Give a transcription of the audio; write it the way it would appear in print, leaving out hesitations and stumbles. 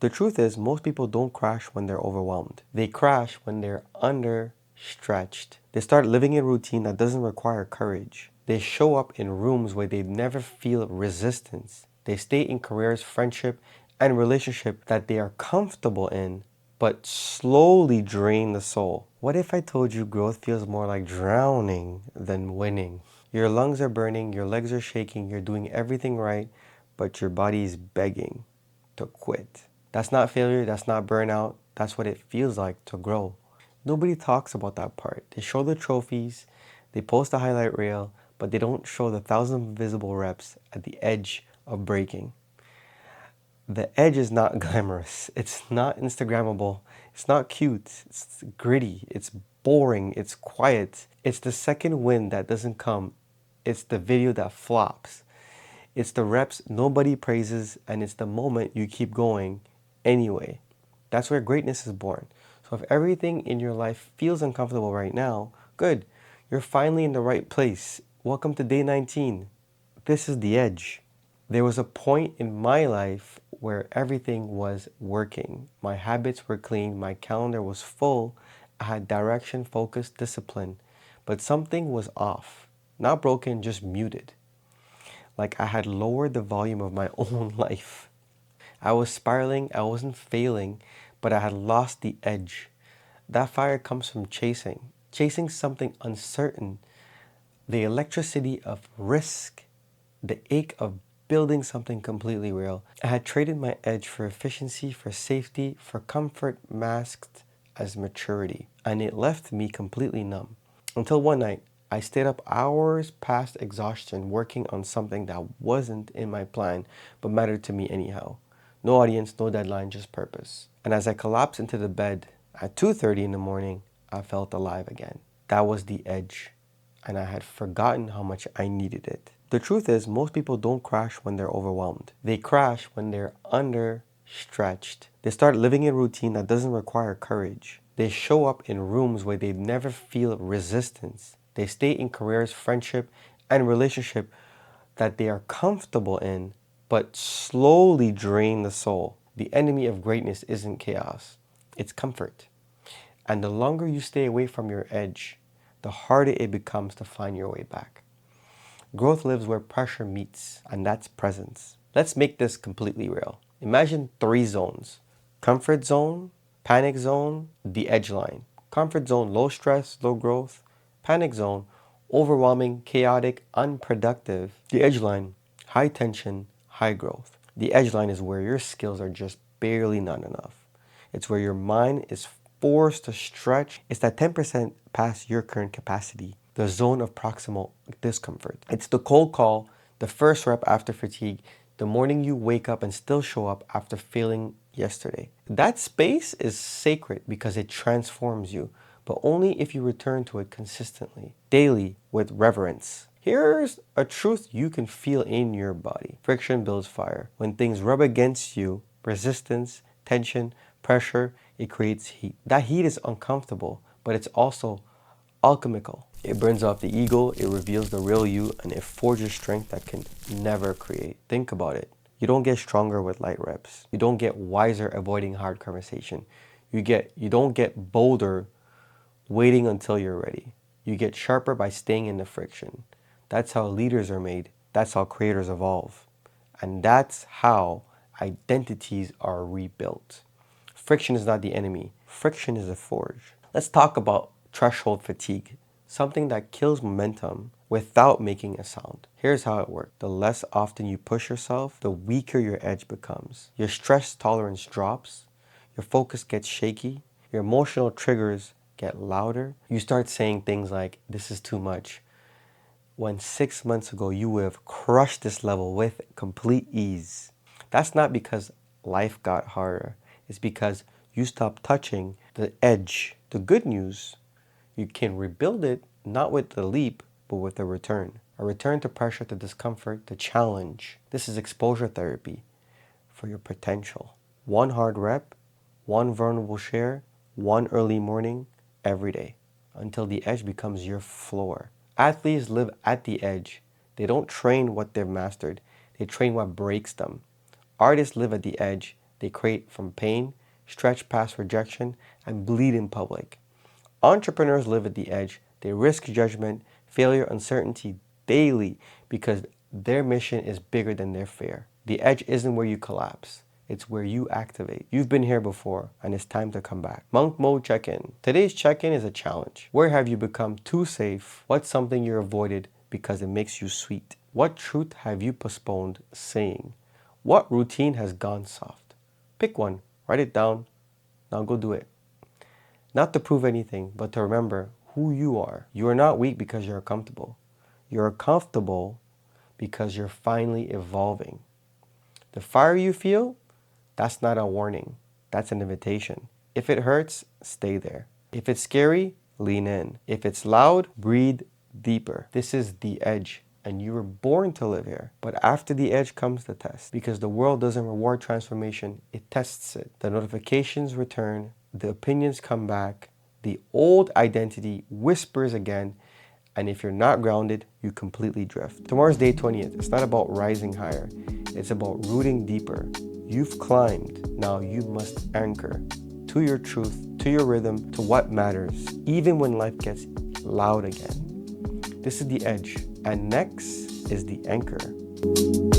The truth is, most people don't crash when they're overwhelmed. They crash when they're understretched. They start living a routine that doesn't require courage. They show up in rooms where they never feel resistance. They stay in careers, friendship, and relationship that they are comfortable in, but slowly drain the soul. What if I told you growth feels more like drowning than winning? Your lungs are burning, your legs are shaking, you're doing everything right, but your body is begging to quit. That's not failure, that's not burnout, that's what it feels like to grow. Nobody talks about that part. They show the trophies, they post a highlight reel, but they don't show the thousand visible reps at the edge of breaking. The edge is not glamorous, it's not Instagrammable, it's not cute, it's gritty, it's boring, it's quiet. It's the second win that doesn't come, it's the video that flops. It's the reps nobody praises, and it's the moment you keep going anyway. That's where greatness is born. So if everything in your life feels uncomfortable right now, good. You're finally in the right place. Welcome to day 19. This is the edge. There was a point in my life where everything was working. My habits were clean, my calendar was full, I had direction, focus, discipline. But something was off. Not broken, just muted. Like I had lowered the volume of my own life. I was spiraling, I wasn't failing, but I had lost the edge. That fire comes from chasing something uncertain, the electricity of risk, the ache of building something completely real. I had traded my edge for efficiency, for safety, for comfort masked as maturity, and it left me completely numb. Until one night, I stayed up hours past exhaustion working on something that wasn't in my plan but mattered to me anyhow. No audience, no deadline, just purpose. And as I collapsed into the bed at 2:30 in the morning, I felt alive again. That was the edge, and I had forgotten how much I needed it. The truth is, most people don't crash when they're overwhelmed. They crash when they're understretched. They start living a routine that doesn't require courage. They show up in rooms where they never feel resistance. They stay in careers, friendship, and relationship that they are comfortable in, but slowly drain the soul. The enemy of greatness isn't chaos, it's comfort. And the longer you stay away from your edge, the harder it becomes to find your way back. Growth lives where pressure meets, and that's presence. Let's make this completely real. Imagine 3 zones: comfort zone, panic zone, the edge line. Comfort zone, low stress, low growth. Panic zone, overwhelming, chaotic, unproductive. The edge line, high tension, high growth. The edge line is where your skills are just barely not enough. It's where your mind is forced to stretch. It's that 10% past your current capacity, the zone of proximal discomfort. It's the cold call, the first rep after fatigue, the morning you wake up and still show up after failing yesterday. That space is sacred because it transforms you, but only if you return to it consistently, daily, with reverence. Here's a truth you can feel in your body. Friction builds fire. When things rub against you, resistance, tension, pressure, it creates heat. That heat is uncomfortable, but it's also alchemical. It burns off the ego, it reveals the real you, and it forges strength that can never create. Think about it. You don't get stronger with light reps. You don't get wiser avoiding hard conversation. You don't get bolder waiting until you're ready. You get sharper by staying in the friction. That's how leaders are made. That's how creators evolve. And that's how identities are rebuilt. Friction is not the enemy. Friction is a forge. Let's talk about threshold fatigue, something that kills momentum without making a sound. Here's how it works. The less often you push yourself, the weaker your edge becomes. Your stress tolerance drops, your focus gets shaky, your emotional triggers get louder. You start saying things like, this is too much, when 6 months ago you would have crushed this level with complete ease. That's not because life got harder. It's because you stopped touching the edge. The good news, you can rebuild it not with the leap, but with a return. A return to pressure, to discomfort, to challenge. This is exposure therapy for your potential. One hard rep, one vulnerable share, one early morning, every day, until the edge becomes your floor. Athletes live at the edge. They don't train what they've mastered. They train what breaks them. Artists live at the edge. They create from pain, stretch past rejection, and bleed in public. Entrepreneurs live at the edge. They risk judgment, failure, uncertainty daily because their mission is bigger than their fear. The edge isn't where you collapse. It's where you activate. You've been here before, and it's time to come back. Monk Mode Check-In. Today's check-in is a challenge. Where have you become too safe? What's something you avoided because it makes you sweet? What truth have you postponed saying? What routine has gone soft? Pick one, write it down, now go do it. Not to prove anything, but to remember who you are. You are not weak because you're comfortable. You're comfortable because you're finally evolving. The fire you feel, that's not a warning. That's an invitation. If it hurts, stay there. If it's scary, lean in. If it's loud, breathe deeper. This is the edge, and you were born to live here. But after the edge comes the test, because the world doesn't reward transformation, it tests it. The notifications return, the opinions come back, the old identity whispers again, and if you're not grounded, you completely drift. Tomorrow's day 20th. It's not about rising higher. It's about rooting deeper. You've climbed. Now you must anchor to your truth, to your rhythm, to what matters, even when life gets loud again. This is the edge. And next is the anchor.